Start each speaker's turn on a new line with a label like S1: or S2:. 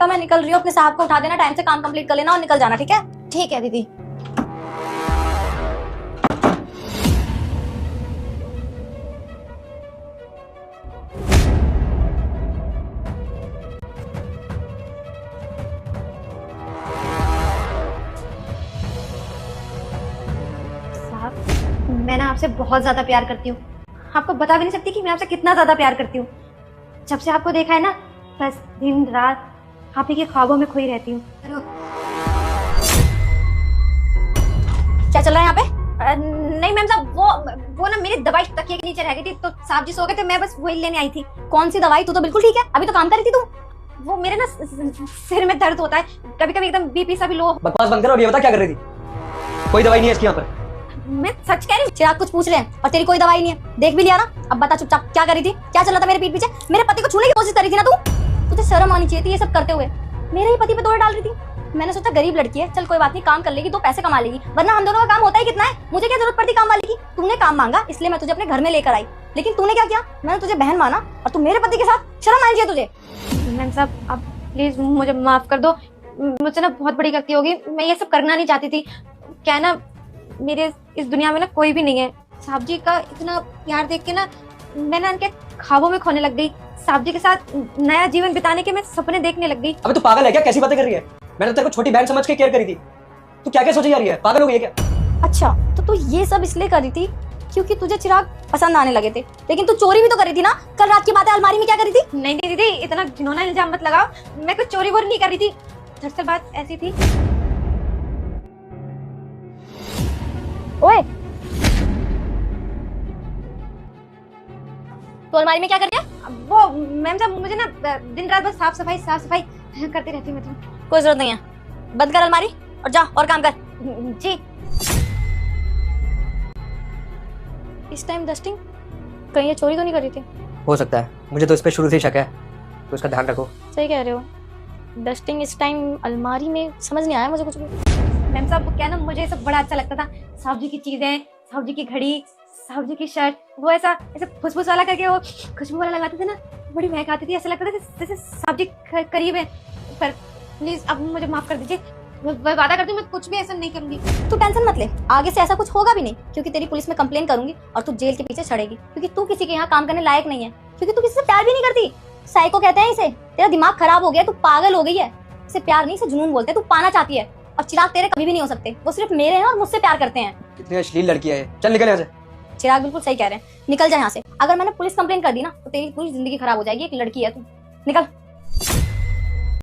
S1: बेटा मैं निकल रही हूँ, अपने साहब को उठा देना, टाइम से काम कंप्लीट कर लेना और निकल जाना, ठीक है?
S2: ठीक है दीदी। साहब मैं ना आपसे बहुत ज्यादा प्यार करती हूँ, आपको बता भी नहीं सकती कि मैं आपसे कितना ज्यादा प्यार करती हूँ। जब से आपको देखा है ना, बस दिन रात आप ही के ख्वाबों में खोई रहती हूँ।
S1: क्या चल रहा है यहाँ पे?
S2: नहीं मैम साहब, वो ना मेरी दवाई तकिए के नीचे रह गई थी, तो साहब जी सो गए थे, मैं बस वही लेने आई थी।
S1: कौन सी दवाई? तू तो बिल्कुल ठीक है, अभी तो काम कर रही थी तू।
S2: वो मेरे ना सिर में दर्द होता है, कभी कभी एकदम बीपी सा भी लो।
S3: बकवास बंद करो और ये बता क्या कर रही थी? कोई दवाई नहीं है इसकी यहाँ पर।
S2: मैं सच कह रही हूँ।
S1: चिराग कुछ पूछ रहे हैं और तेरी कोई दवाई नहीं है, देख भी लिया ना। अब बता चुपचाप क्या करी थी, क्या चल रहा था मेरे पीठ पीछे? मेरे पति को छूने की कोशिश करी थी ना तू? तुझे शर्म आनी चाहिए थी ये सब करते हुए। मेरे ही पति पे दौड़ डाल रही थी। मैंने सोचा गरीब लड़की है, चल कोई बात नहीं, काम कर लेगी, 2 पैसे कमा लेगी, वरना हम दोनों का काम होता ही कितना है। मुझे क्या जरूरत पड़ती काम वाली की? तूने काम मांगा इसलिए मैं तुझे अपने घर में लेकर आई, लेकिन तूने क्या किया? मैंने तुझे बहन माना और तू मेरे पति के साथ। शर्म आनी चाहिए तुझे।
S2: मैम साहब आप प्लीज मुझे माफ कर दो, मुझे ना बहुत बड़ी गलती होगी, मैं ये सब करना नहीं चाहती थी। क्या है ना, मेरे इस दुनिया में ना कोई भी नहीं है। साहब जी का इतना प्यार देख के ना मैं ना उनके ख्वाबों में खोने लग गई। साहब जी के साथ नया जीवन बिताने के मैं सपने देखने लग गई।
S3: अबे तू पागल है क्या? कैसी बातें कर रही है? मैंने तो तेरे को छोटी बहन समझ के केयर करी थी, तू क्या क्या सोची जा रही है? पागल हो गई है क्या?
S1: अच्छा तो तू ये सब इसलिए करी थी क्योंकि तुझे चिराग पसंद आने लगे थे, लेकिन तू चोरी भी तो करी थी ना। कल रात की बात है, अलमारी में क्या करी थी?
S2: नहीं नहीं दीदी, इतना घिनौना इल्जाम मत लगाओ, मैं कुछ चोरी वोरी नहीं कर रही थी। दरअसल बात ऐसी थी।
S1: ओए तो अलमारी में क्या कर रही है?
S2: वो मैम साहब मुझे ना दिन रात बस साफ सफाई करती रहती हूँ मैं तो।
S1: कोई जरूरत नहीं है, बंद कर अलमारी और जा और काम कर।
S2: जी।
S1: इस टाइम डस्टिंग, कहीं ये चोरी तो नहीं करी थी?
S3: हो सकता है, मुझे तो इस पे शुरू से ही शक है, तो इसका ध्यान रखो।
S1: सही कह रहे हो, डस्टिंग इस टाइम अलमारी में समझ नहीं आया मुझे कुछ भी।
S2: मैम साहब वो क्या ना, मुझे सब बड़ा अच्छा लगता था। साहब जी की चीजें, साहब जी की घड़ी, साहब जी की शर्ट, वो ऐसा फुसफुस वाला करके वो खुशबू वाला लगाते थे ना, बड़ी महक आती थी, ऐसा लगता था जैसे साहब जी करीब है। पर प्लीज अब मुझे माफ कर दीजिए, मैं वादा करती हूँ मैं कुछ भी ऐसा नहीं करूंगी।
S1: तू टेंशन मत ले, आगे से ऐसा कुछ होगा भी नहीं, क्योंकि तेरी पुलिस में कंप्लेन करूंगी और तू जेल के पीछे छड़ेगी, क्योंकि तू किसी के यहाँ काम करने लायक नहीं है, क्योंकि तू किसी से प्यार भी नहीं करती। साइको कहते हैं इसे, तेरा दिमाग खराब हो गया, तू पागल हो गई है। इसे प्यार नहीं, इसे जुनून बोलते हैं। तू पाना चाहती है और चिराग तेरे कभी भी नहीं हो सकते, वो सिर्फ मेरे हैं और मुझसे प्यार करते हैं।
S3: कितनी अश्लील लड़की है ये। चल निकल यहाँ से।
S1: चिराग बिल्कुल सही कह रहे हैं, निकल जा यहाँ से। अगर मैंने पुलिस कंप्लेन कर दी ना तो तेरी पूरी जिंदगी खराब हो जाएगी। एक लड़की है तू, निकल।